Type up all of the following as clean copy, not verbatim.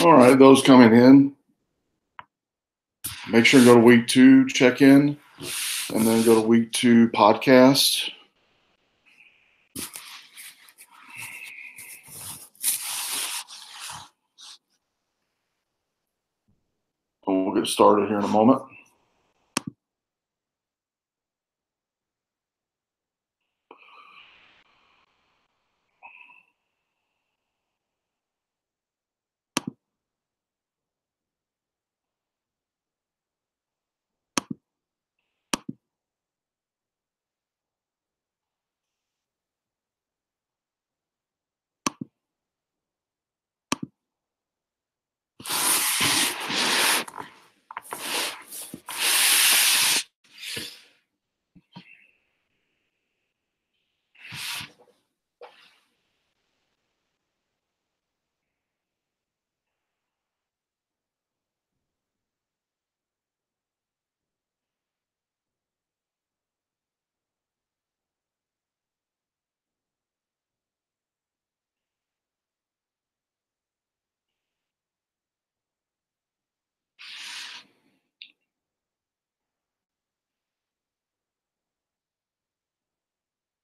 All right, those coming in, make sure to go to week 2 check-in, and then go to week 2 podcast. And we'll get started here in a moment.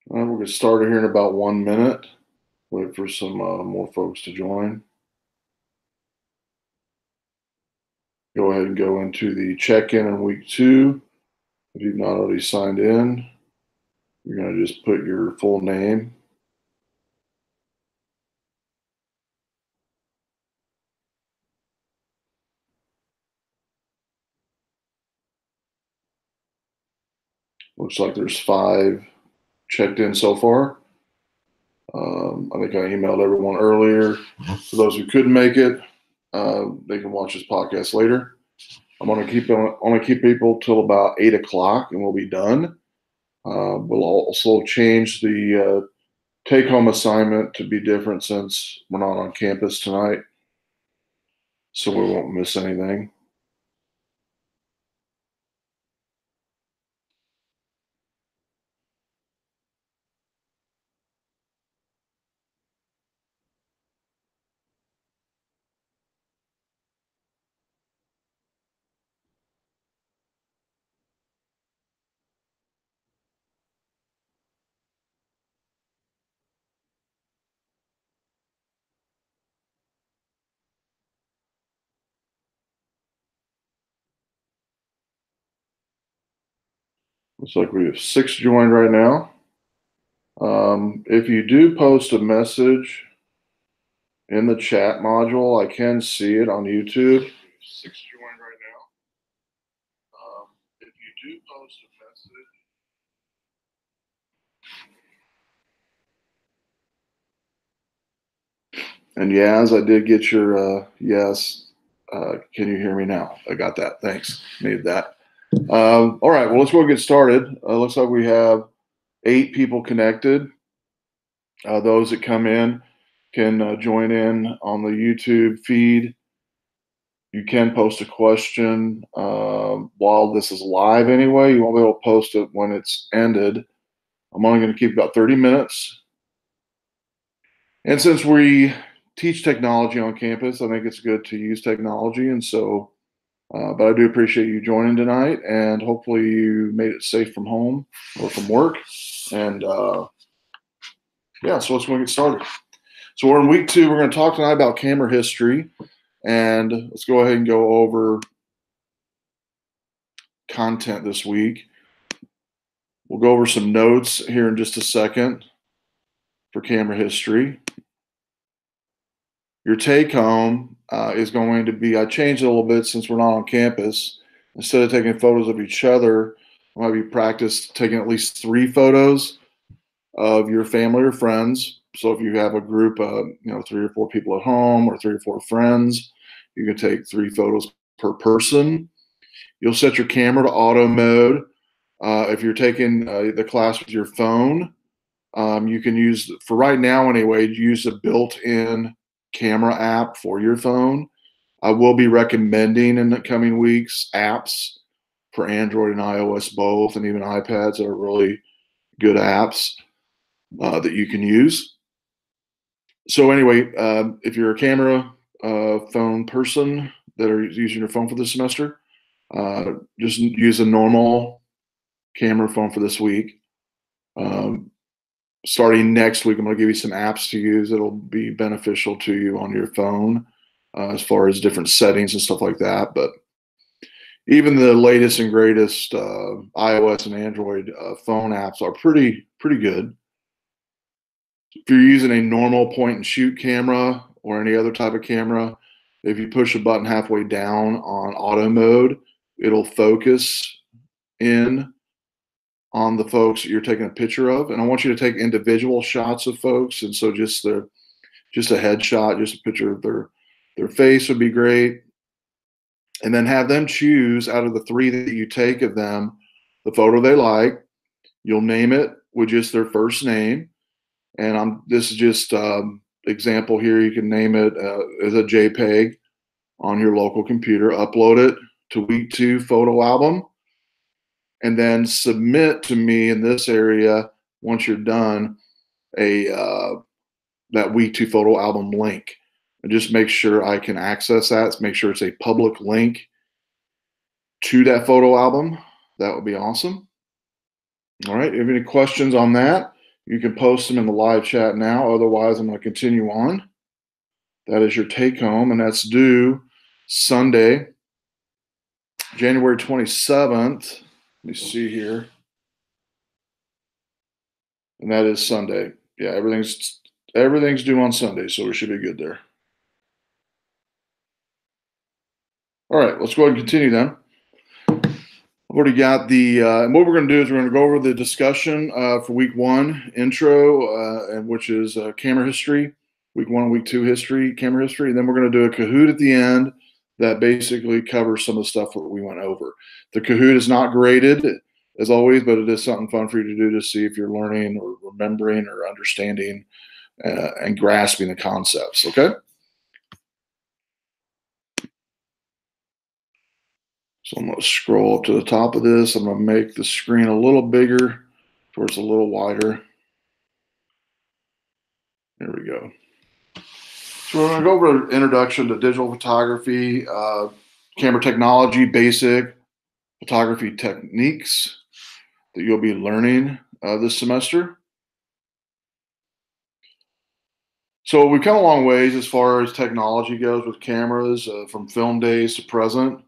All right, we'll get started here in about 1 minute. Wait for some more folks to join. Go ahead and go into the check-in in week 2. If you've not already signed in, you're going to just put your full name. Looks like there's 5 checked in so far. I think I emailed everyone earlier. For those who couldn't make it, they can watch this podcast later. I'm going to keep people till about 8 o'clock, and we'll be done. We'll also change the take-home assignment to be different since we're not on campus tonight, so we won't miss anything. Looks like we have 6 joined right now. If you do post a message in the chat module, I can see it on YouTube. 6 joined right now. If you do post a message. And Yaz, I did get your yes. Can you hear me now? I got that. Thanks. Needed that. All right. Well, let's go get started. Looks like we have 8 people connected. Those that come in can join in on the YouTube feed. You can post a question while this is live anyway. You won't be able to post it when it's ended. I'm only going to keep about 30 minutes. And since we teach technology on campus. I think it's good to use technology. And so, but I do appreciate you joining tonight, and hopefully you made it safe from home or from work. And yeah, so let's go get started. So we're in week 2. We're going to talk tonight about camera history, and let's go ahead and go over content this week. We'll go over some notes here in just a second for camera history. Your take home is going to be, I changed it a little bit since we're not on campus. Instead of taking photos of each other, I'll have you practice taking at least 3 photos of your family or friends. So if you have a group of 3 or 4 people at home, or 3 or 4 friends, you can take 3 photos per person. You'll set your camera to auto mode. If you're taking the class with your phone, you can use, for right now anyway, use a built-in camera app for your phone. I will be recommending in the coming weeks apps for Android and iOS both, and even iPads are really good apps that you can use. So anyway, if you're a camera phone person that are using your phone for this semester, just use a normal camera phone for this week. Starting next week, I'm going to give you some apps to use that'll be beneficial to you on your phone as far as different settings and stuff like that. But even the latest and greatest iOS and Android phone apps are pretty good. If you're using a normal point and shoot camera or any other type of camera, if you push a button halfway down on auto mode, it'll focus in on the folks that you're taking a picture of. And I want you to take individual shots of folks. And so just a headshot, just a picture of their face would be great. And then have them choose out of the 3 that you take of them the photo they like. You'll name it with just their first name. And this is just example here. You can name it as a JPEG on your local computer, upload it to week 2 photo album, and then submit to me in this area once you're done that week 2 photo album link. And just make sure I can access that. Make sure it's a public link to that photo album. That would be awesome. All right. If you have any questions on that, you can post them in the live chat now. Otherwise, I'm going to continue on. That is your take home, and that's due Sunday, January 27th. Let me see here. And that is Sunday. Yeah, everything's due on Sunday, so we should be good there. All right, let's go ahead and continue then. I've already got and what we're going to do is we're going to go over the discussion for week 1 intro, and which is camera history, week 1 and week 2 history, camera history. And then we're going to do a Kahoot at the end that basically covers some of the stuff that we went over. The Kahoot is not graded, as always, but it is something fun for you to do to see if you're learning or remembering or understanding and grasping the concepts, okay? So I'm going to scroll up to the top of this. I'm going to make the screen a little bigger, towards a little wider. There we go. So we're going to go over introduction to digital photography, camera technology, basic photography techniques that you'll be learning this semester. So we've come a long ways as far as technology goes with cameras, from film days to present.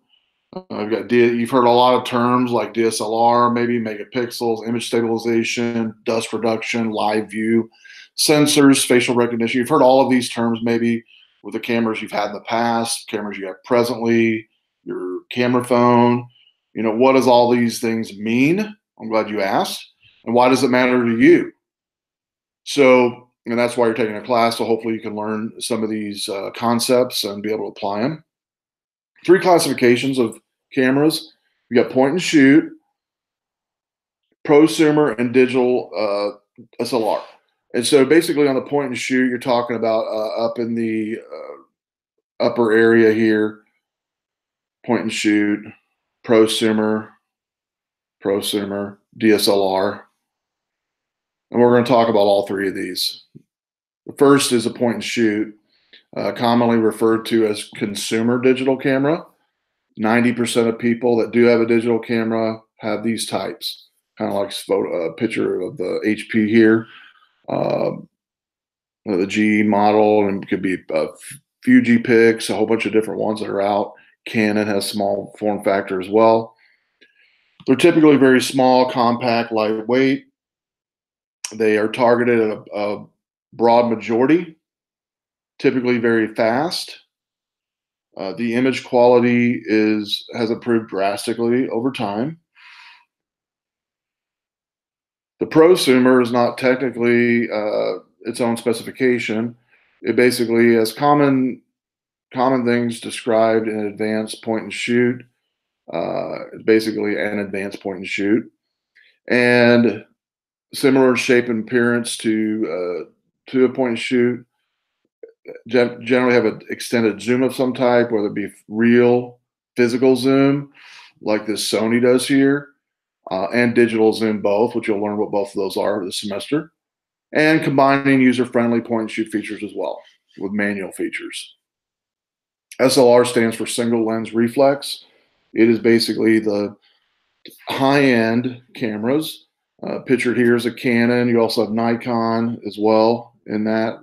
You've heard a lot of terms like DSLR, maybe megapixels, image stabilization, dust reduction, live view, sensors, facial recognition. You've heard all of these terms maybe with the cameras you've had in the past, cameras you have presently, your camera phone. What does all these things mean? I'm glad you asked. And why does it matter to you? So, and that's why you're taking a class, so hopefully you can learn some of these concepts and be able to apply them. 3 classifications of cameras. We got point and shoot, prosumer, and digital SLR. And so basically on the point and shoot, you're talking about up in the upper area here, point and shoot, prosumer, DSLR. And we're going to talk about all 3 of these. The first is a point and shoot. commonly referred to as consumer digital camera. 90% of people that do have a digital camera have these types, kind of like a picture of the HP here, the GE model, and it could be Fuji Pix, a whole bunch of different ones that are out. Canon has small form factor as well. They're typically very small, compact, lightweight. They are targeted at a broad majority, typically very fast. The image quality has improved drastically over time. The prosumer is not technically its own specification. It basically has common things described in advanced point and shoot. It's basically an advanced point and shoot, and similar shape and appearance to a point and shoot. Generally have an extended zoom of some type, whether it be real physical zoom, like this Sony does here, and digital zoom both, which you'll learn what both of those are this semester, and combining user-friendly point and shoot features as well with manual features. SLR stands for single lens reflex. It is basically the high-end cameras. Pictured here is a Canon. You also have Nikon as well in that,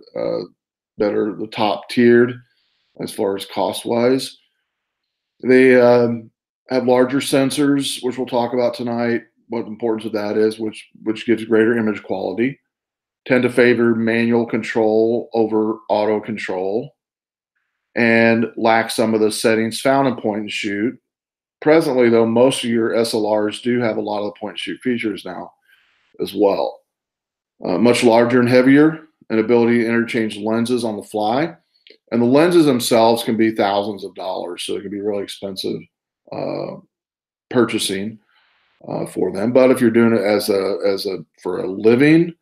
that are the top tiered as far as cost-wise. They have larger sensors, which we'll talk about tonight, what the importance of that is, which gives greater image quality. Tend to favor manual control over auto control, and lack some of the settings found in point and shoot. Presently, though, most of your SLRs do have a lot of the point and shoot features now as well. Much larger and heavier, an ability to interchange lenses on the fly. And the lenses themselves can be thousands of dollars, so it can be really expensive purchasing for them. But if you're doing it for a living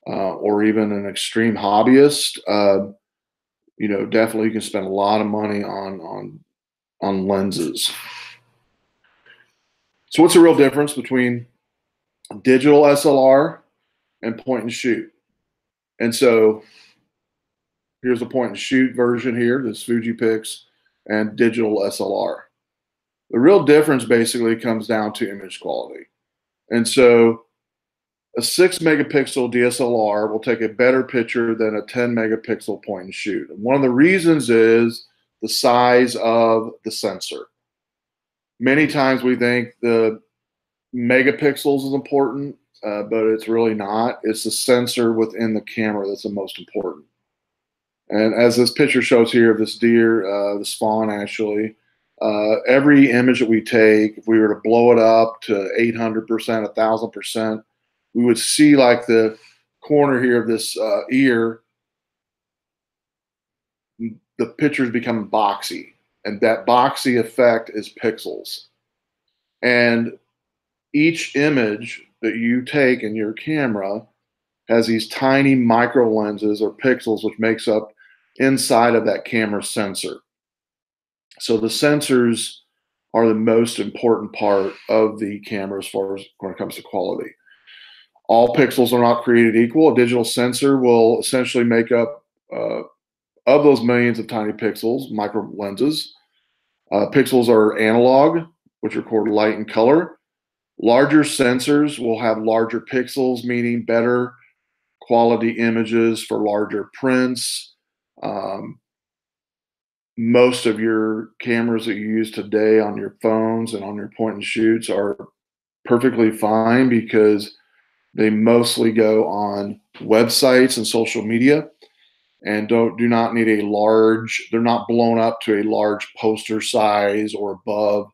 or even an extreme hobbyist, definitely you can spend a lot of money on lenses. So what's the real difference between digital SLR and point and shoot? And so here's a point and shoot version here, this Fuji Pix, and digital SLR. The real difference basically comes down to image quality. And so a 6 megapixel DSLR will take a better picture than a 10 megapixel point and shoot. And one of the reasons is the size of the sensor. Many times we think the megapixels is important, but it's really not. It's the sensor within the camera that's the most important. And as this picture shows here of this deer, the spawn actually, every image that we take, if we were to blow it up to 800%, 1,000%, we would see like the corner here of this ear, the pictures become boxy. And that boxy effect is pixels. And each image that you take in your camera has these tiny micro lenses or pixels, which makes up inside of that camera sensor. So the sensors are the most important part of the camera as far as when it comes to quality. All pixels are not created equal. A digital sensor will essentially make up of those millions of tiny pixels, micro lenses. Pixels are analog, which record light and color. Larger sensors will have larger pixels, meaning better quality images for larger prints. Most of your cameras that you use today on your phones and on your point and shoots are perfectly fine because they mostly go on websites and social media and do not need they're not blown up to a large poster size or above,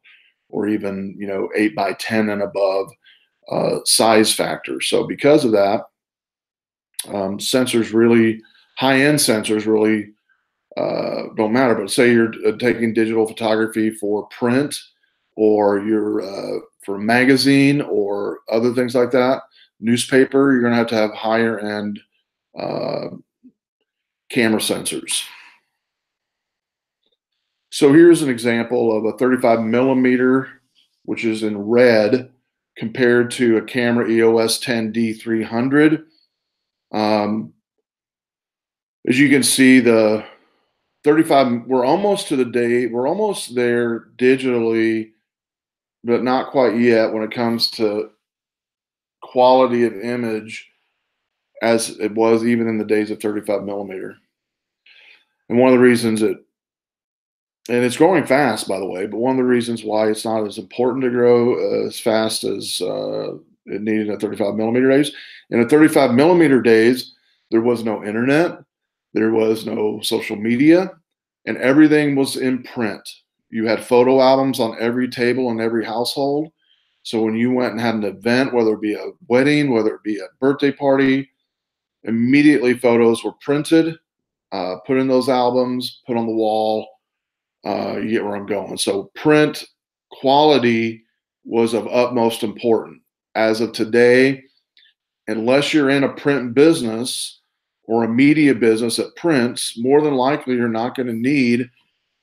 or even 8x10 and above size factor. So because of that, high-end sensors really don't matter. But say you're taking digital photography for print, or you're for a magazine or other things like that, newspaper, you're going to have higher end camera sensors. So here's an example of a 35 millimeter, which is in red, compared to a camera EOS 10D 300. As you can see, the 35, we're almost to the day, we're almost there digitally, but not quite yet when it comes to quality of image as it was even in the days of 35 millimeter. And one of the reasons it, and it's growing fast, by the way, but one of the reasons why it's not as important to grow as fast as it needed in 35 millimeter days. In the 35 millimeter days, there was no internet, there was no social media, and everything was in print. You had photo albums on every table in every household. So when you went and had an event, whether it be a wedding, whether it be a birthday party, immediately photos were printed, put in those albums, put on the wall. You get where I'm going. So print quality was of utmost importance. As of today, unless you're in a print business or a media business that prints, more than likely you're not going to need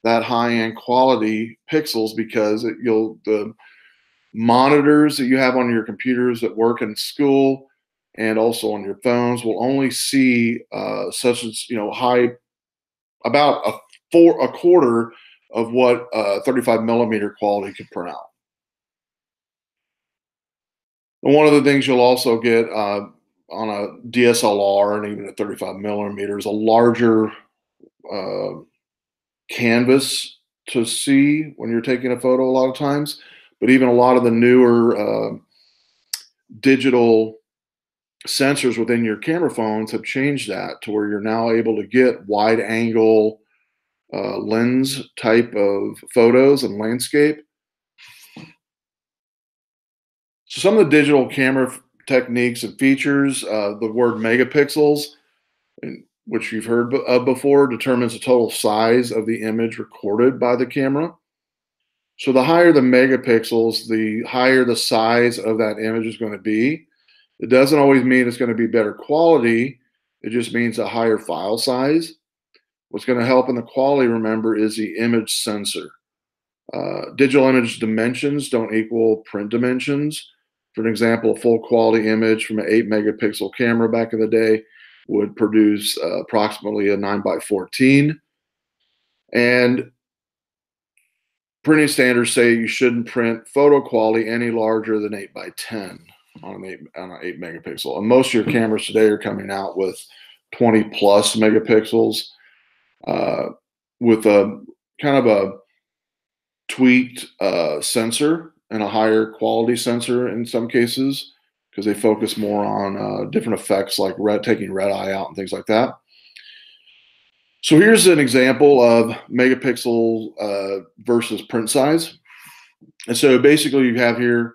that high-end quality pixels because the monitors that you have on your computers that work in school and also on your phones will only see such as high, about a quarter of what 35 millimeter quality could print out. And one of the things you'll also get on a DSLR and even a 35 millimeter is a larger uh, canvas to see when you're taking a photo a lot of times. But even a lot of the newer digital sensors within your camera phones have changed that to where you're now able to get wide angle lens type of photos and landscape. So some of the digital camera techniques and features, the word megapixels, which you've heard of before, determines the total size of the image recorded by the camera. So the higher the megapixels, the higher the size of that image is going to be. It doesn't always mean it's going to be better quality. It just means a higher file size. What's going to help in the quality, remember, is the image sensor. Digital image dimensions don't equal print dimensions. For an example, a full quality image from an 8 megapixel camera back in the day would produce approximately a 9 by 14. And printing standards say you shouldn't print photo quality any larger than 8 by 10 on an 8 megapixel. And most of your cameras today are coming out with 20 plus megapixels with a kind of a tweaked sensor and a higher quality sensor in some cases because they focus more on different effects like taking red eye out and things like that. So here's an example of megapixel versus print size. And so basically you have here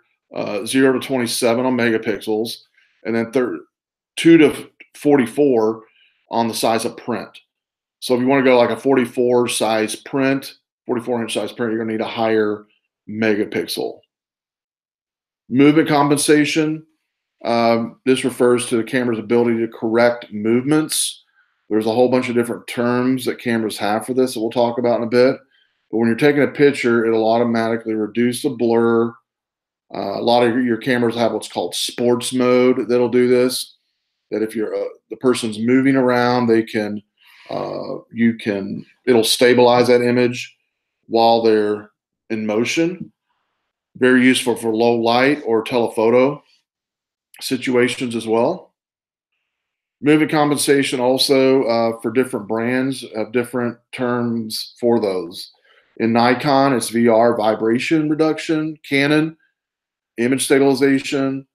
0 to 27 on megapixels and then 2 to 44 on the size of print. So if you want to go like a 44 size print, 44-inch size print, you're going to need a higher megapixel. Movement compensation. This refers to the camera's ability to correct movements. There's a whole bunch of different terms that cameras have for this that we'll talk about in a bit. But when you're taking a picture, it'll automatically reduce the blur. A lot of your cameras have what's called sports mode that'll do this. That if you're the person's moving around, it'll stabilize that image while they're in motion. Very useful for low light or telephoto situations as well. Movement compensation also for different brands have different terms for those. In Nikon, it's VR, vibration reduction. Canon, image stabilization.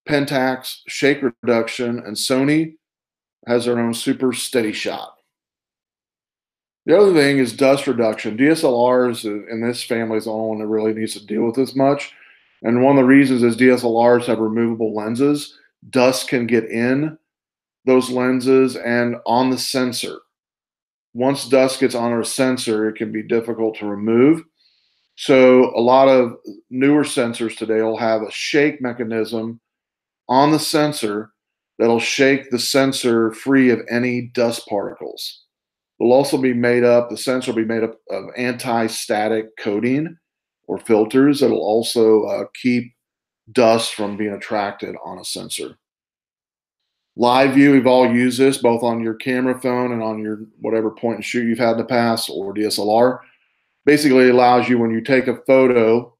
Pentax, shake reduction. And Sony has their own super steady shot. The other thing is dust reduction. DSLRs in this family is the only one that really needs to deal with this much. And one of the reasons is DSLRs have removable lenses. Dust can get in those lenses and on the sensor. Once dust gets on a sensor, it can be difficult to remove. So a lot of newer sensors today will have a shake mechanism on the sensor that'll shake the sensor free of any dust particles. It'll also be the sensor will be made up of anti-static coating or filters that'll also keep dust from being attracted on a sensor. Live view, we've all used this both on your camera phone and on your whatever point and shoot you've had in the past or DSLR. Basically, it allows you when you take a photo,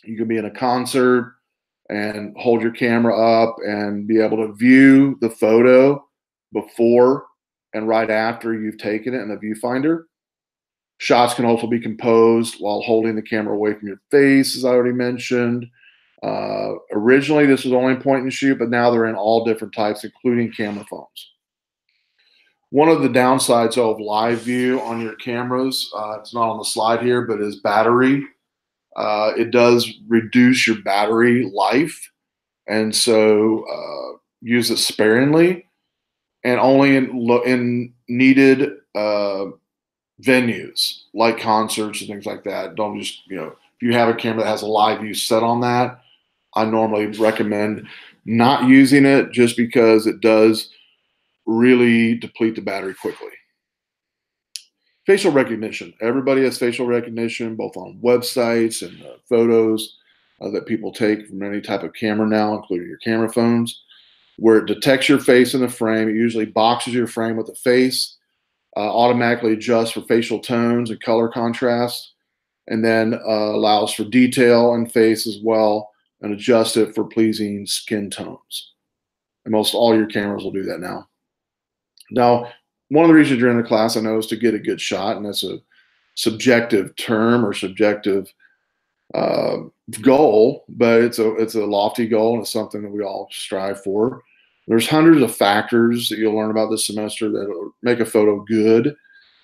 you can be in a concert and hold your camera up and be able to view the photo before and right after you've taken it in the viewfinder. Shots can also be composed while holding the camera away from your face, as I already mentioned. Originally, this was only point and shoot, but now they're in all different types, including camera phones. One of the downsides of live view on your cameras, it's not on the slide here, but is battery. It does reduce your battery life, and so use it sparingly and only in needed venues like concerts and things like that. Don't just, if you have a camera that has a live view set on that, I normally recommend not using it just because it does really deplete the battery quickly. Facial recognition. Everybody has facial recognition, both on websites and photos that people take from any type of camera now, including your camera phones, where it detects your face in the frame. It usually boxes your frame with the face, automatically adjusts for facial tones and color contrast, and then allows for detail in face as well, and adjust it for pleasing skin tones. And most all your cameras will do that now. Now, one of the reasons you're in the class, I know, is to get a good shot, and that's a subjective term or subjective goal, but it's a lofty goal, and it's something that we all strive for. There's hundreds of factors that you'll learn about this semester that will make a photo good.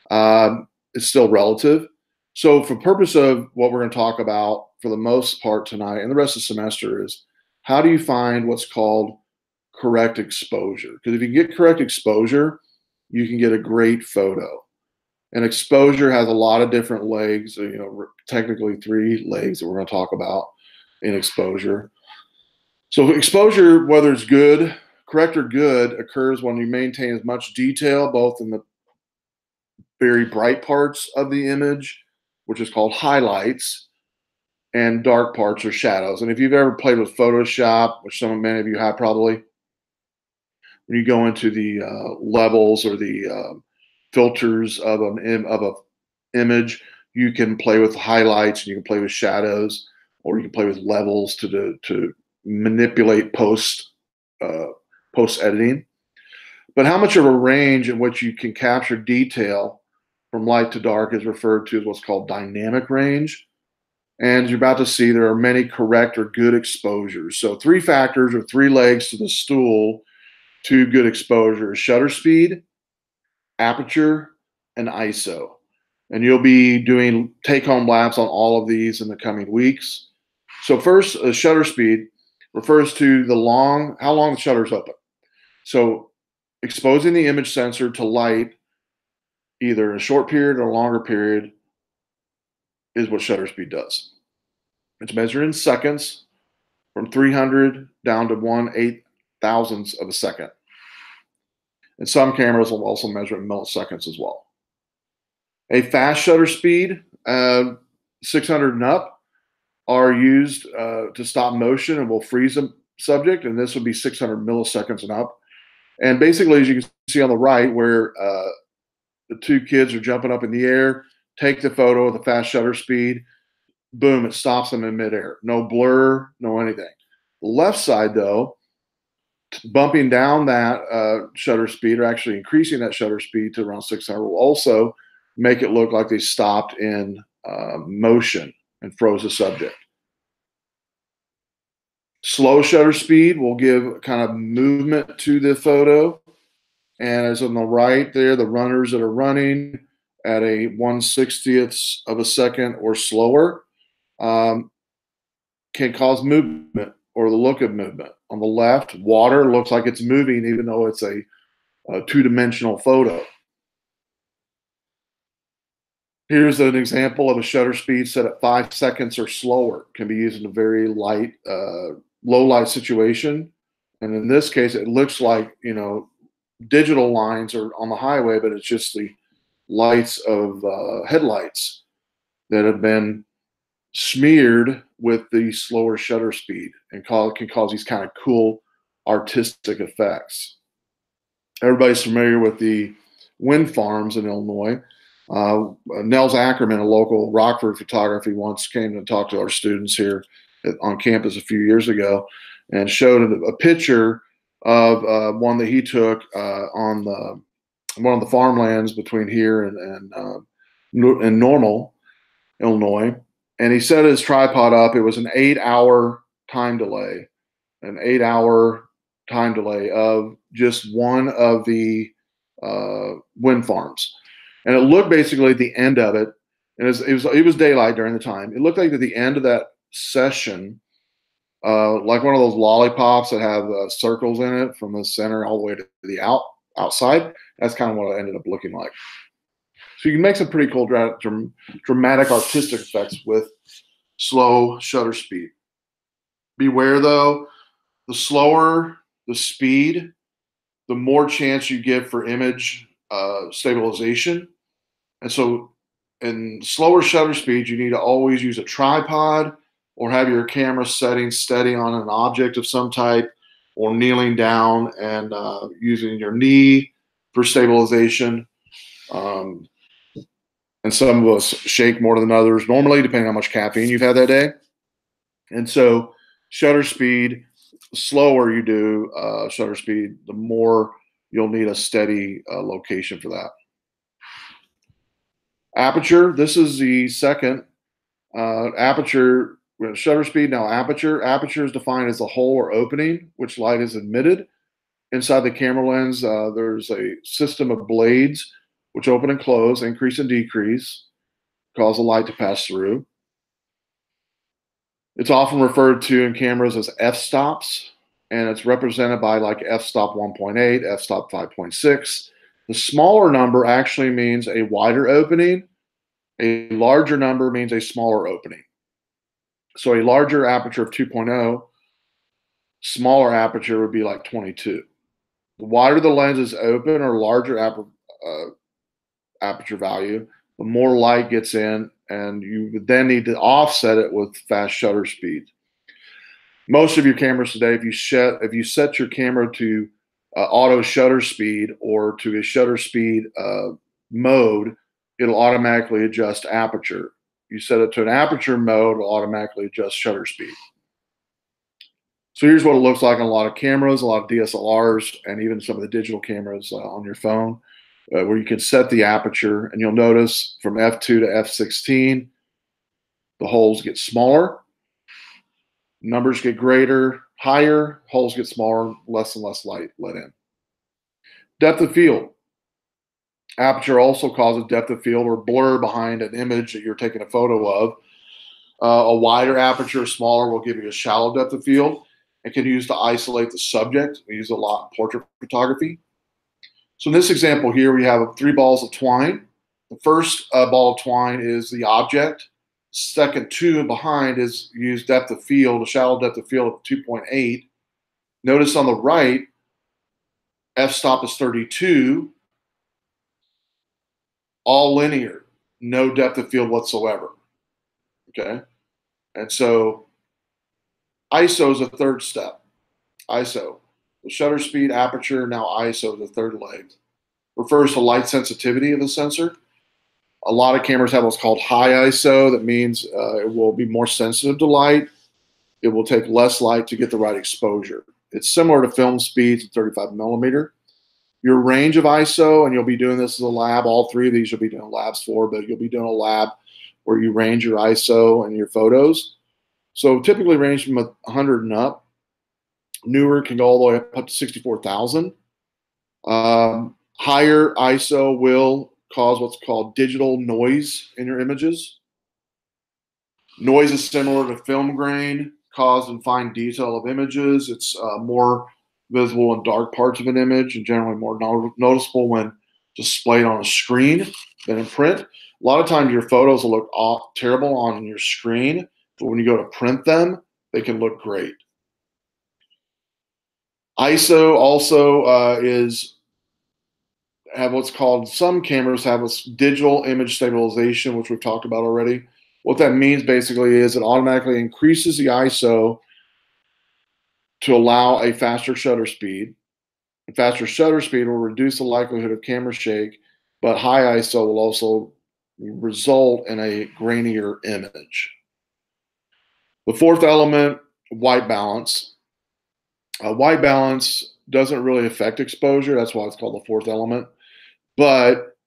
It's still relative. So for purpose of what we're going to talk about for the most part tonight and the rest of the semester is how do you find what's called correct exposure? Because if you get correct exposure, you can get a great photo. And exposure has a lot of different legs, technically 3 legs that we're going to talk about in exposure. So exposure, whether it's good, correct or good, occurs when you maintain as much detail, both in the very bright parts of the image, which is called highlights, and dark parts or shadows. And if you've ever played with Photoshop, which many of you have probably, when you go into the levels or the filters of an image, you can play with highlights and you can play with shadows, or you can play with levels to manipulate post editing. But how much of a range in which you can capture detail from light to dark is referred to as what's called dynamic range. And you're about to see there are many correct or good exposures. So 3 factors or 3 legs to the stool to good exposure: shutter speed, aperture, and ISO. And you'll be doing take-home labs on all of these in the coming weeks. So first, shutter speed refers to how long the shutter is open. So exposing the image sensor to light, either a short period or a longer period, is what shutter speed does. It's measured in seconds, from 300 down to 1/8,000th of a second. And some cameras will also measure in milliseconds as well. A fast shutter speed, 600 and up, are used to stop motion and will freeze a subject, and this would be 600 milliseconds and up. And basically, as you can see on the right, where the 2 kids are jumping up in the air, take the photo with a fast shutter speed, boom, it stops them in midair. No blur, no anything. The left side, though, bumping down that shutter speed, or actually increasing that shutter speed to around 600, will also make it look like they stopped in motion and froze the subject. Slow shutter speed will give kind of movement to the photo. And as on the right there, the runners that are running at a 1/60th of a second or slower can cause movement or the look of movement. On the left, water looks like it's moving even though it's a 2-dimensional photo. Here's an example of a shutter speed set at 5 seconds or slower. Can be used in a very light, low light situation. And in this case, it looks like, digital lines are on the highway, but it's just the lights of headlights that have been smeared with the slower shutter speed and can cause these kind of cool artistic effects. Everybody's familiar with the wind farms in Illinois. Nels Ackerman, a local Rockford photography, once came to talk to our students here on campus a few years ago and showed a picture of one that he took on one of the farmlands between here and Normal, Illinois. And he set his tripod up. It was an 8-hour time delay, an 8-hour time delay of just one of the wind farms. And it looked basically at the end of it, and it was daylight during the time. It looked like at the end of that session, like one of those lollipops that have circles in it from the center all the way to the outside. That's kind of what it ended up looking like. So you can make some pretty cool dramatic artistic effects with slow shutter speed. Beware though, the slower the speed, the more chance you give for image stabilization. And so in slower shutter speeds, you need to always use a tripod or have your camera setting steady on an object of some type, or kneeling down and using your knee for stabilization. And some of us shake more than others normally, depending on how much caffeine you've had that day. And so shutter speed, the slower you do shutter speed, the more you'll need a steady location for that. Aperture, this is the second aperture shutter speed. Now aperture is defined as the hole or opening which light is admitted. Inside the camera lens, there's a system of blades which open and close, increase and decrease, cause the light to pass through. It's often referred to in cameras as f-stops, and it's represented by like f-stop 1.8, f-stop 5.6. The smaller number actually means a wider opening. A larger number means a smaller opening. So a larger aperture of 2.0, smaller aperture would be like 22. The wider the lens is open or larger aperture value, the more light gets in, and you would then need to offset it with fast shutter speed. Most of your cameras today, if you set your camera to auto shutter speed or to a shutter speed mode, it'll automatically adjust aperture. You set it to an aperture mode, it'll automatically adjust shutter speed. So here's what it looks like on a lot of cameras, a lot of DSLRs, and even some of the digital cameras on your phone, where you can set the aperture, and you'll notice from f2 to f16, the holes get smaller, numbers get greater, higher, holes get smaller, less and less light let in. Depth of field. Aperture also causes depth of field or blur behind an image that you're taking a photo of. A wider aperture, smaller, will give you a shallow depth of field and can use to isolate the subject. We use a lot in portrait photography. So in this example here, we have 3 balls of twine. The first ball of twine is the object. Second 2 behind is use depth of field, a shallow depth of field of 2.8. Notice on the right, f-stop is 32, all linear, no depth of field whatsoever. Okay, and so ISO is the third step. ISO, the shutter speed, aperture, now ISO, the third leg. Refers to light sensitivity of the sensor. A lot of cameras have what's called high ISO. That means it will be more sensitive to light. It will take less light to get the right exposure. It's similar to film speeds at 35 millimeter. Your range of ISO, and you'll be doing this as a lab, all 3 of these you'll be doing labs for, but you'll be doing a lab where you range your ISO and your photos. So typically range from 100 and up. Newer can go all the way up to 64,000. Higher ISO will cause what's called digital noise in your images. Noise is similar to film grain caused in fine detail of images. It's more visible in dark parts of an image and generally more noticeable when displayed on a screen than in print. A lot of times your photos will look terrible on your screen, but when you go to print them, they can look great. ISO also have what's called, some cameras have what's digital image stabilization, which we've talked about already. What that means basically is it automatically increases the ISO to allow a faster shutter speed. Faster shutter speed will reduce the likelihood of camera shake, but high ISO will also result in a grainier image. The fourth element, white balance. White balance doesn't really affect exposure. That's why it's called the fourth element. But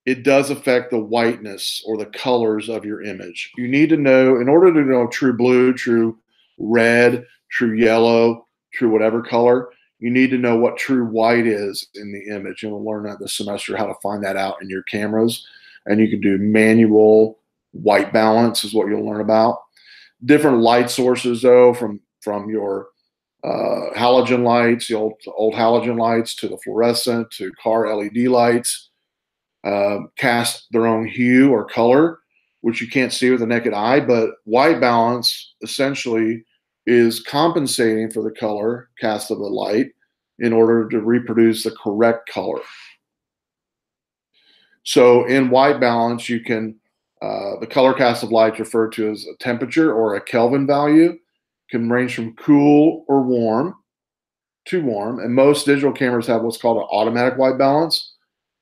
it does affect the whiteness or the colors of your image. You need to know, in order to know true blue, true red, true yellow, true whatever color, you need to know what true white is in the image. And we'll learn that this semester how to find that out in your cameras. And you can do manual white balance is what you'll learn about. Different light sources, though, from your halogen lights, the old halogen lights, to the fluorescent, to car LED lights, cast their own hue or color, which you can't see with the naked eye. But white balance essentially is compensating for the color cast of the light in order to reproduce the correct color. So in white balance, you can, the color cast of light referred to as a temperature or a Kelvin value, can range from cool or warm to warm. And most digital cameras have what's called an automatic white balance,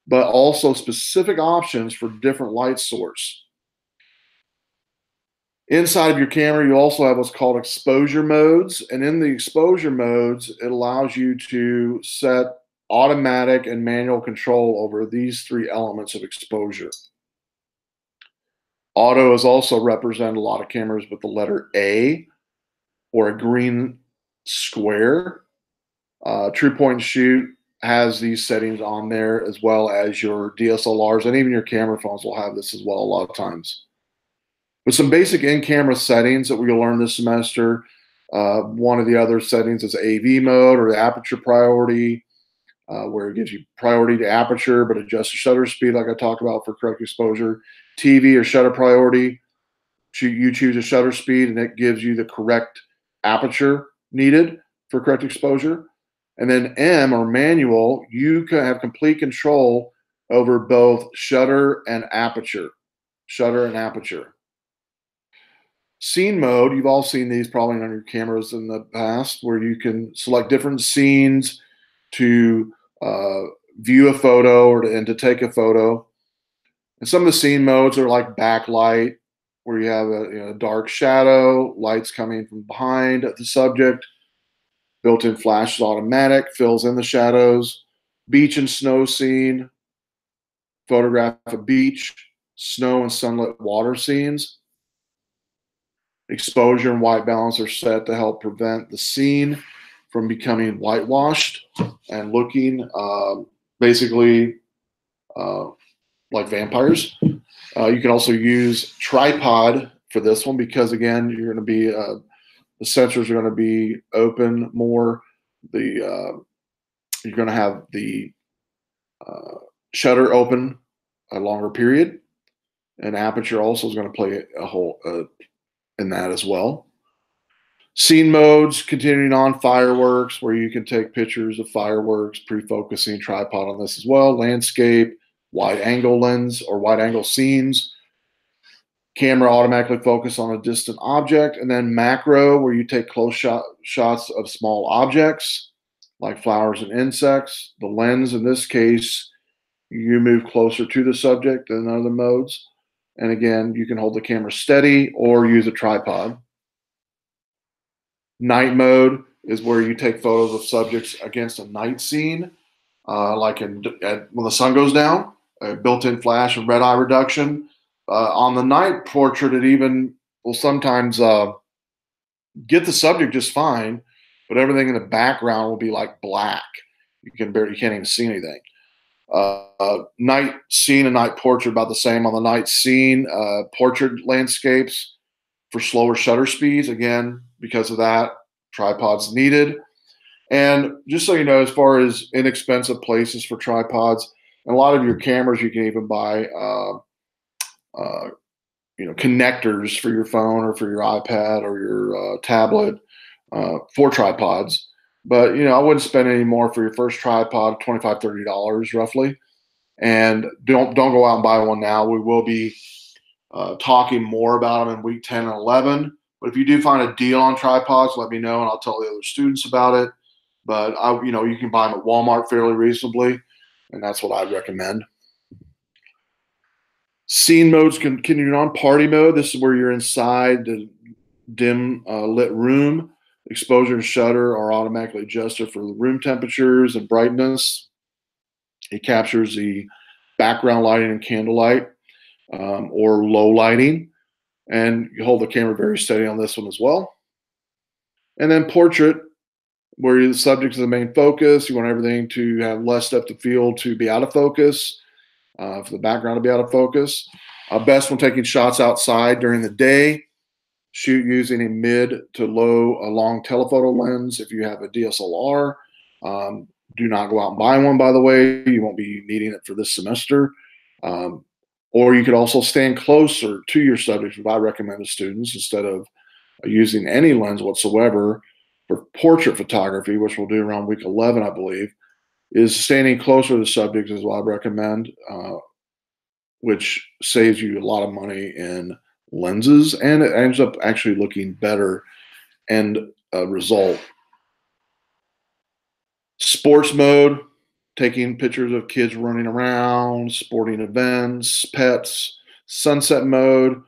but also specific options for different light source. Inside of your camera, you also have what's called exposure modes. And in the exposure modes, it allows you to set automatic and manual control over these three elements of exposure. Auto is also represented a lot of cameras with the letter A or a green square. True point and shoot has these settings on there, as well as your DSLRs, and even your camera phones will have this as well a lot of times. With some basic in-camera settings that we'll learn this semester, one of the other settings is AV mode or the aperture priority, where it gives you priority to aperture but adjusts the shutter speed like I talked about for correct exposure. TV or shutter priority, you choose a shutter speed and it gives you the correct aperture needed for correct exposure. And then M or manual, you can have complete control over both shutter and aperture. Shutter and aperture. Scene mode, you've all seen these probably on your cameras in the past, where you can select different scenes to view a photo and to take a photo. And some of the scene modes are like backlight, where you have a dark shadow, lights coming from behind the subject. Built-in flash is automatic, fills in the shadows. Beach and snow scene, photograph a beach, snow and sunlit water scenes. Exposure and white balance are set to help prevent the scene from becoming whitewashed and looking basically like vampires. You can also use tripod for this one because, again, you're going to be the sensors are going to be open more. You're going to have the shutter open a longer period, and aperture also is going to play a whole in that as well. Scene modes, continuing on, fireworks, where you can take pictures of fireworks, pre-focusing, tripod on this as well. Landscape, wide angle lens or wide angle scenes. Camera automatically focus on a distant object. And then macro, where you take close shots of small objects like flowers and insects. The lens, in this case, you move closer to the subject than other modes. And again, you can hold the camera steady or use a tripod. Night mode is where you take photos of subjects against a night scene, like when the sun goes down, a built-in flash and red eye reduction. On the night portrait, it even will sometimes get the subject just fine, but everything in the background will be like black. You can't even see anything. Night scene and night portrait about the same. On the night scene, portrait landscapes for slower shutter speeds. Again, because of that, tripods needed. And just so you know, as far as inexpensive places for tripods, and a lot of your cameras, you can even buy connectors for your phone or for your iPad or your tablet for tripods. But I wouldn't spend any more for your first tripod, $25, $30 roughly. And don't go out and buy one now. We will be talking more about them in week 10 and 11. But if you do find a deal on tripods, let me know and I'll tell the other students about it. but you can buy them at Walmart fairly reasonably, and that's what I'd recommend. Scene modes continuing on. Party mode. This is where you're inside the dim lit room. Exposure and shutter are automatically adjusted for the room temperatures and brightness. It captures the background lighting and candlelight or low lighting. And you hold the camera very steady on this one as well. And then portrait, where the subject is the main focus. You want everything to have less depth of field to be out of focus, for the background to be out of focus. Best when taking shots outside during the day. Shoot using a mid to low long telephoto lens if you have a DSLR. Do not go out and buy one, by the way. You won't be needing it for this semester. Or you could also stand closer to your subject, what I recommend to students, instead of using any lens whatsoever for portrait photography, which we'll do around week 11, I believe, is standing closer to the subject is what I recommend, which saves you a lot of money in lenses, and it ends up actually looking better end result. Sports mode, taking pictures of kids running around, sporting events, pets. Sunset mode,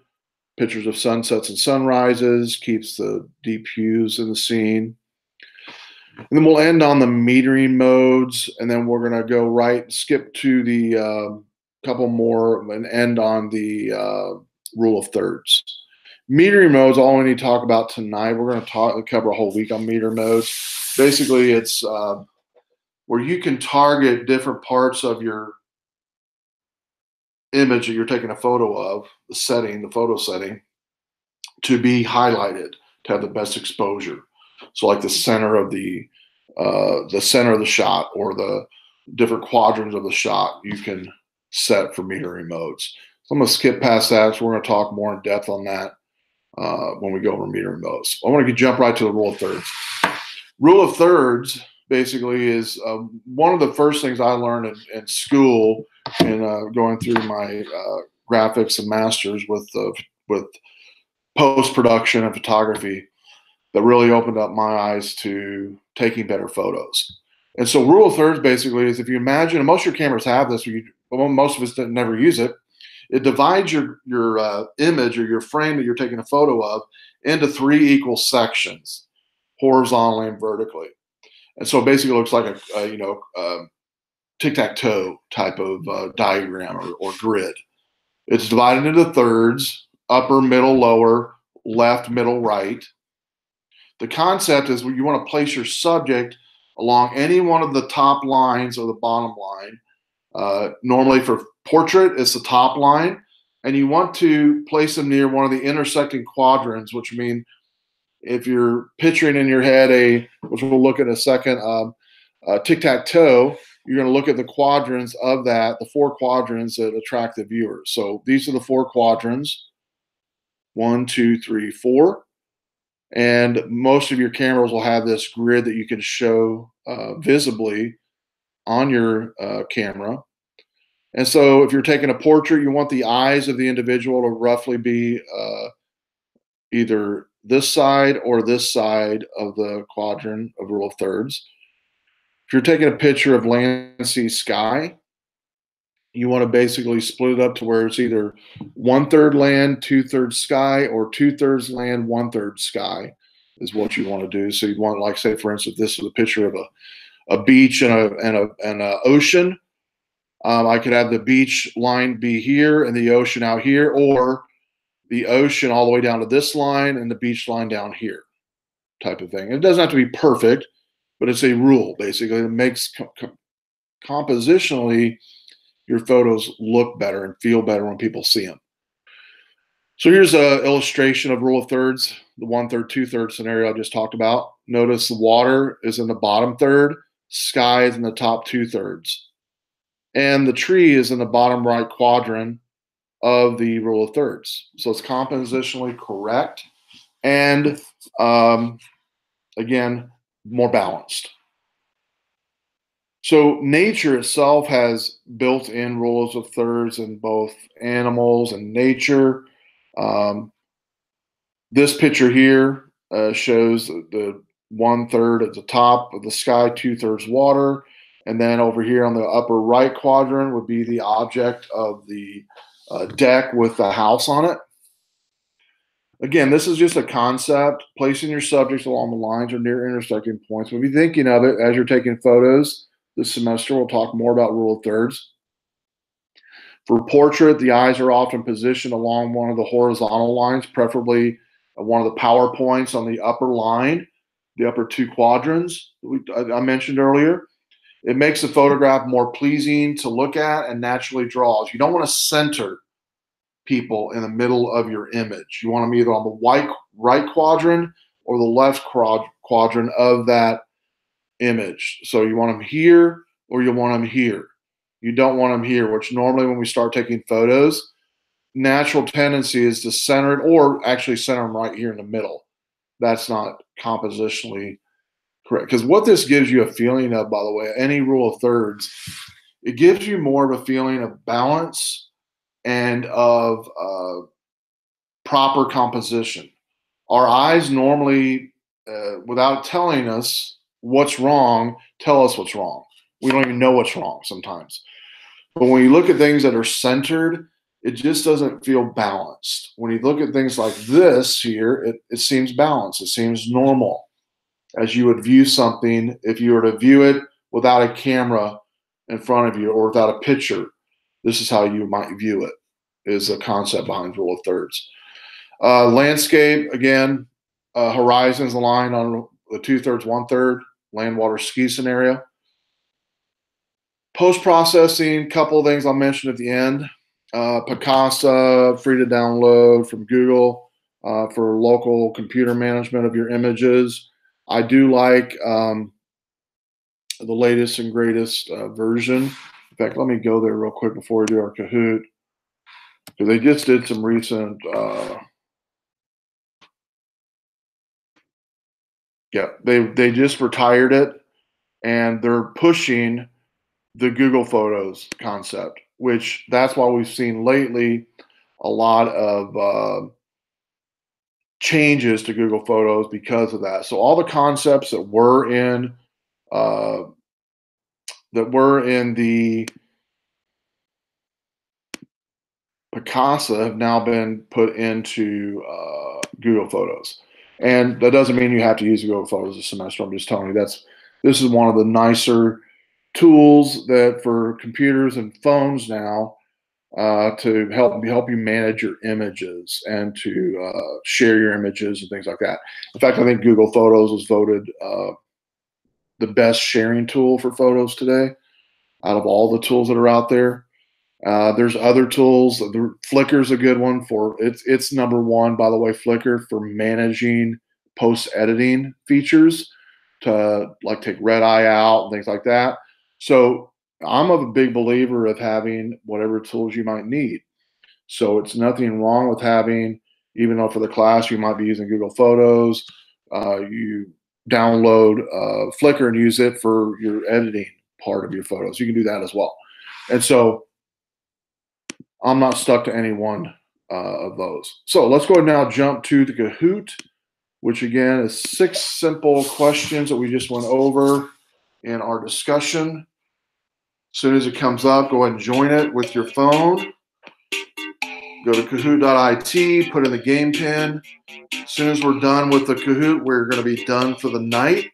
pictures of sunsets and sunrises, keeps the deep hues in the scene. And then we'll end on the metering modes, and then we're going to go skip to the couple more and end on the rule of thirds. Metering modes, all we need to talk about tonight. We're going to cover a whole week on meter modes. Basically, it's where you can target different parts of your image that you're taking a photo of, the photo setting, to be highlighted, to have the best exposure. So like the center of the shot, or the different quadrants of the shot, you can set for metering modes. So I'm going to skip past that. So we're going to talk more in depth on that when we go over metering modes. I want to jump right to the rule of thirds. Rule of thirds basically is one of the first things I learned in school, and going through my graphics and masters with post-production and photography, that really opened up my eyes to taking better photos. And so rule of thirds basically is, if you imagine, and most of your cameras have this, most of us never use it, it divides your image or your frame that you're taking a photo of into 3 equal sections, horizontally and vertically. And so basically it looks like a tic-tac-toe type of diagram or grid. It's divided into thirds: upper, middle, lower, left, middle, right. The concept is, you want to place your subject along any one of the top lines or the bottom line. Normally for portrait, it's the top line, and you want to place them near one of the intersecting quadrants, which mean, if you're picturing in your head which we'll look at in a second, tic-tac-toe, you're going to look at the quadrants of that, the 4 quadrants that attract the viewer. So these are the 4 quadrants: 1, 2, 3, 4. And most of your cameras will have this grid that you can show visibly on your camera. And so if you're taking a portrait, you want the eyes of the individual to roughly be either this side or this side of the quadrant of rule of thirds. If you're taking a picture of land, sea, sky, you want to basically split it up to where it's either 1/3 land, 2/3 sky, or 2/3 land, 1/3 sky is what you want to do. So you'd want, like, say for instance, this is a picture of a beach and a ocean. I could have the beach line be here and the ocean out here, or the ocean all the way down to this line and the beach line down here, type of thing. It doesn't have to be perfect, but it's a rule basically that makes compositionally your photos look better and feel better when people see them. So here's an illustration of rule of thirds, the 1/3, 2/3 scenario I just talked about. Notice the water is in the bottom third, sky is in the top 2/3, and the tree is in the bottom right quadrant of the rule of thirds. So it's compositionally correct, and again, more balanced. So nature itself has built-in rules of thirds in both animals and nature. This picture here shows the 1/3 at the top of the sky, 2/3 water. And then over here on the upper right quadrant would be the object of the deck with the house on it. Again, this is just a concept, placing your subjects along the lines or near intersecting points. We'll be thinking of it as you're taking photos this semester. We'll talk more about rule of thirds. For portrait, the eyes are often positioned along one of the horizontal lines, preferably one of the power points on the upper line, the upper two quadrants I mentioned earlier. It makes the photograph more pleasing to look at and naturally draws. You don't want to center people in the middle of your image. You want them either on the right quadrant or the left quadrant of that image. So you want them here or you want them here. You don't want them here, which normally when we start taking photos, natural tendency is to center it or actually center them right here in the middle. That's not compositionally correct. Because what this gives you a feeling of, by the way, any rule of thirds, it gives you more of a feeling of balance and of proper composition. Our eyes normally, without telling us what's wrong, tell us what's wrong. We don't even know what's wrong sometimes. But when you look at things that are centered, it just doesn't feel balanced. When you look at things like this here, it seems balanced. It seems normal as you would view something if you were to view it without a camera in front of you or without a picture. This is how you might view it, is the concept behind rule of thirds. Landscape, again, horizon is the line on the 2/3, 1/3, land, water, ski scenario. Post-processing, couple of things I'll mention at the end. Picasa, free to download from Google for local computer management of your images. I do like the latest and greatest version. In fact, let me go there real quick before we do our Kahoot. Because they just did some recent, they just retired it, and they're pushing the Google Photos concept, which that's why we've seen lately a lot of changes to Google Photos because of that. So all the concepts that were in the Picasa have now been put into Google Photos. And that doesn't mean you have to use Google Photos this semester. I'm just telling you this is one of the nicer tools that for computers and phones now to help you manage your images and to share your images and things like that. In fact, I think Google Photos was voted the best sharing tool for photos today out of all the tools that are out there. There's other tools. Flickr's a good one for it's number one, by the way, Flickr for managing post editing features to like take red eye out and things like that. So I'm a big believer of having whatever tools you might need. So it's nothing wrong with having, even though for the class you might be using Google Photos, you download Flickr and use it for your editing part of your photos. You can do that as well. And so I'm not stuck to any one of those. So let's go ahead and now jump to the Kahoot, which again is 6 simple questions that we just went over in our discussion. As soon as it comes up, go ahead and join it with your phone. Go to kahoot.it, put in the game pin. As soon as we're done with the Kahoot, we're going to be done for the night.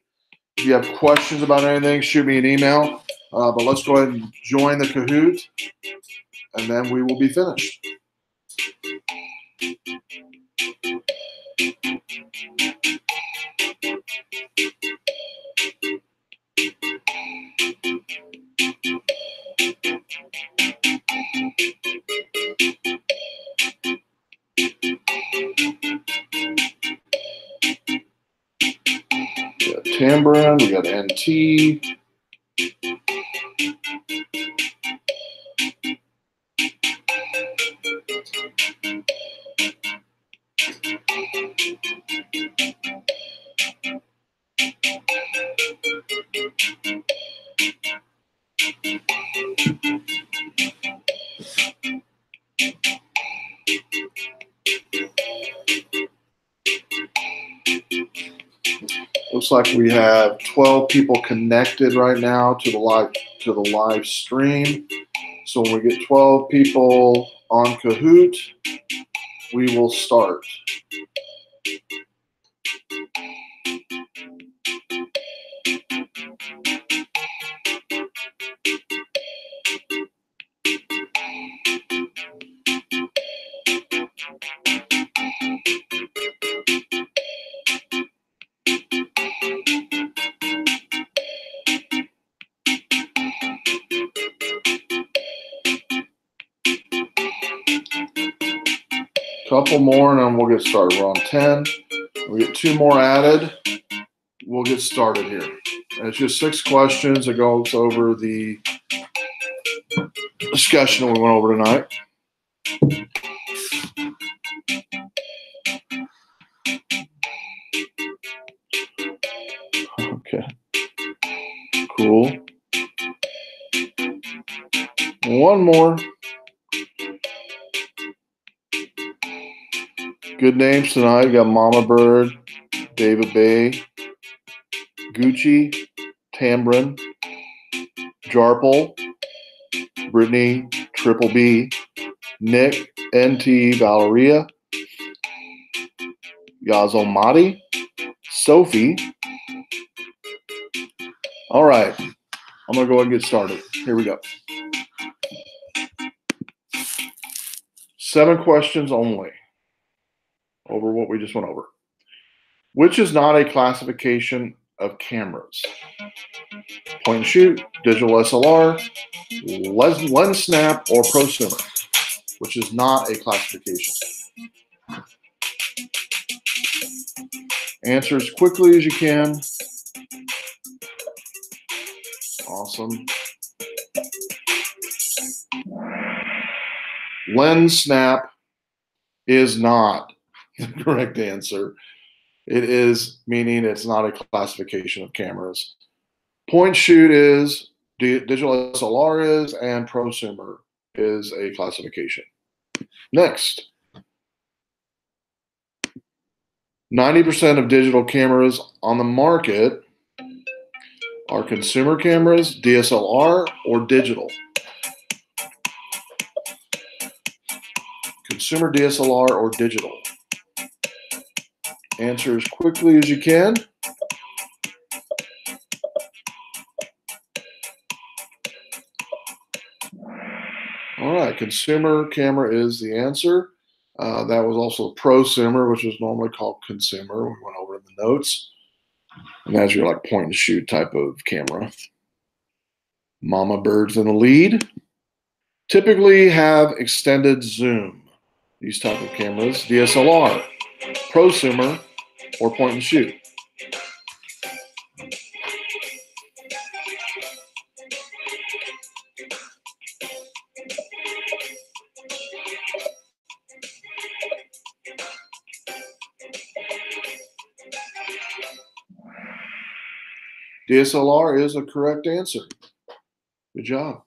If you have questions about anything, shoot me an email. But let's go ahead and join the Kahoot, and then we will be finished. We got Tambourine, we got NT. Looks like we have 12 people connected right now to the live stream. So when we get 12 people on Kahoot, we will start. Couple more and then we'll get started. We're on 10. We get 2 more added. We'll get started here. And it's just 6 questions that goes over the discussion we went over tonight. Okay. Cool. One more. Good names tonight. You got Mama Bird, David Bay, Gucci, Tambrin, Jarple, Brittany, Triple B, Nick, NT, Valeria, Yazomati, Sophie. All right. I'm going to go ahead and get started. Here we go. 7 questions only over what we just went over. Which is not a classification of cameras? Point and shoot, digital SLR, lens snap, or prosumer, which is not a classification. Answer as quickly as you can. Awesome. Lens snap is not the correct answer. It is, meaning it's not a classification of cameras. Point shoot is, digital SLR is, and prosumer is a classification. Next. 90% of digital cameras on the market are consumer cameras, DSLR, or digital. Consumer DSLR or digital. Answer as quickly as you can. All right, consumer camera is the answer. That was also prosumer, which was normally called consumer. We went over in the notes. And that's your like point and shoot type of camera. Mama Bird's in the lead. Typically have extended zoom. These type of cameras, DSLR, prosumer, or point and shoot. DSLR is a correct answer. Good job.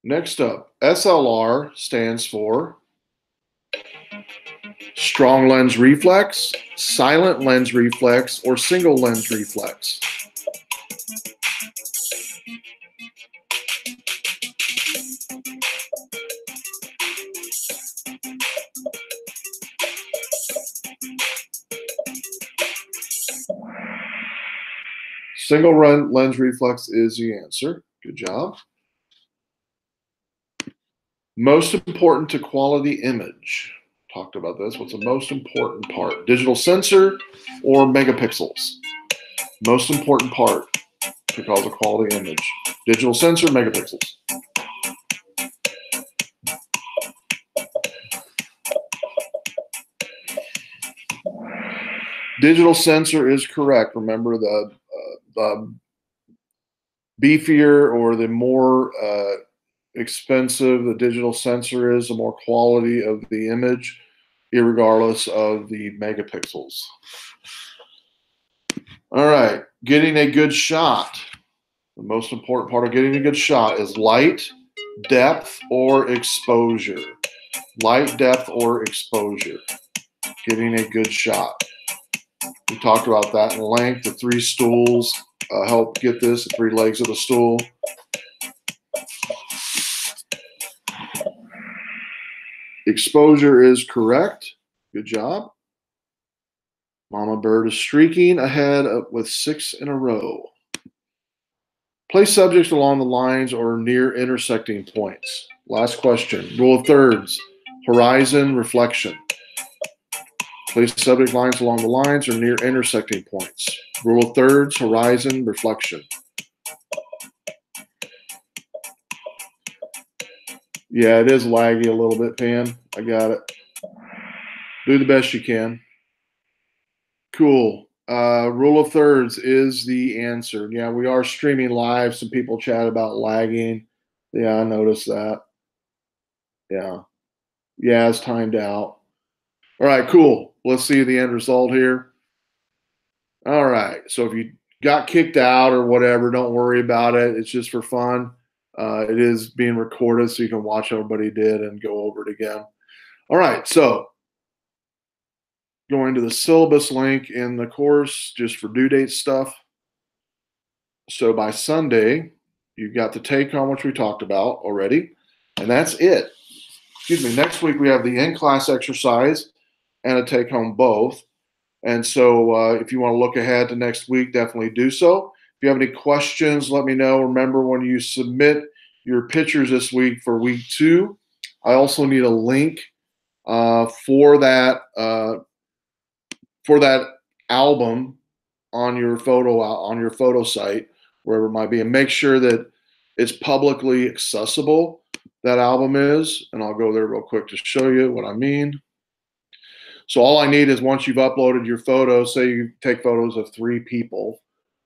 Next up, SLR stands for strong lens reflex, silent lens reflex, or single lens reflex. Single lens reflex is the answer. Good job. Most important to quality image. Talked about this. What's the most important part? Digital sensor or megapixels? Most important part to cause a quality image. Digital sensor, megapixels. Digital sensor is correct. Remember, the beefier or the more expensive the digital sensor is, the more quality of the image, irregardless of the megapixels. All right, getting a good shot. The most important part of getting a good shot is light, depth, or exposure. Light, depth, or exposure. Getting a good shot. We talked about that in length. The 3 stools help get this, the 3 legs of the stool. Exposure is correct. Good job. Mama bird is streaking ahead with 6 in a row. Place subjects along the lines or near intersecting points. Last question. Rule of thirds. Horizon reflection. Place subject lines along the lines or near intersecting points. Rule of thirds. Horizon reflection. Yeah, it is laggy a little bit, Pan. I got it. Do the best you can. Cool. Rule of thirds is the answer. Yeah, we are streaming live. Some people chat about lagging. Yeah, I noticed that. Yeah. Yeah, it's timed out. All right, cool. Let's see the end result here. All right. So if you got kicked out or whatever, don't worry about it. It's just for fun. It is being recorded so you can watch what everybody did and go over it again. All right. So going to the syllabus link in the course just for due date stuff. So by Sunday, you've got the take home, which we talked about already, and that's it. Excuse me. Next week, we have the in-class exercise and a take home both. And so if you want to look ahead to next week, definitely do so. If you have any questions, let me know. Remember, when you submit your pictures this week for week 2, I also need a link for that album on your photo site, wherever it might be, and make sure that it's publicly accessible. That album is, and I'll go there real quick to show you what I mean. So all I need is, once you've uploaded your photos, say you take photos of 3 people,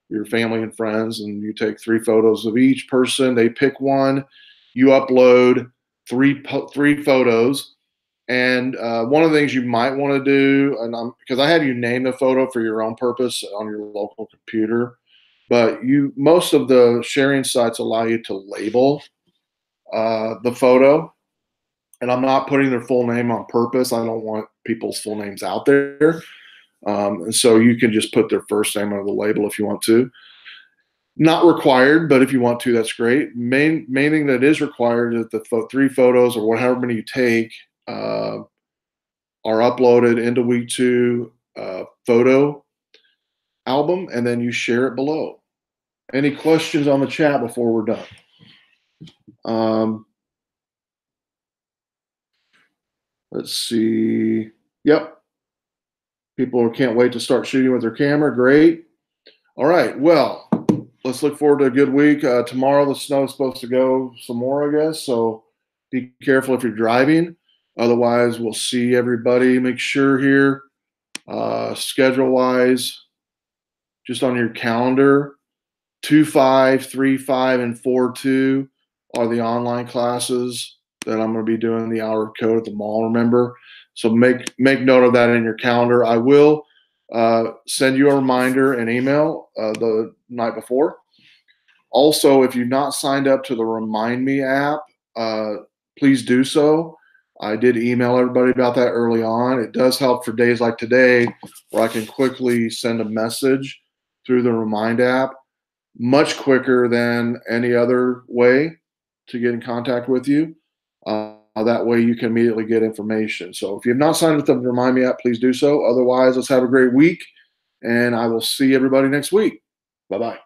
your family and friends, and you take 3 photos of each person, they pick one, you upload 3 photos. And one of the things you might want to do, and because I have you name the photo for your own purpose on your local computer, but most of the sharing sites allow you to label the photo. And I'm not putting their full name on purpose. I don't want people's full names out there. And so you can just put their first name on the label if you want to. Not required, but if you want to, that's great. Main thing that is required is the 3 photos or however many you take are uploaded into week 2 photo album, and then you share it below. Any questions on the chat before we're done? Let's see. Yep. People can't wait to start shooting with their camera. Great. All right. Well, let's look forward to a good week. Tomorrow, the snow is supposed to go some more, I guess. So be careful if you're driving. Otherwise, we'll see everybody. Make sure here, schedule-wise, just on your calendar, 2-5, 3-5, and 4-2 are the online classes that I'm going to be doing the hour of code at the mall, remember? So make note of that in your calendar. I will send you a reminder and email the night before. Also, if you've not signed up to the Remind Me app, please do so. I did email everybody about that early on. It does help for days like today, where I can quickly send a message through the Remind app, much quicker than any other way to get in contact with you. That way you can immediately get information. So if you have not signed up to the Remind Me app, please do so. Otherwise, let's have a great week, and I will see everybody next week. Bye-bye.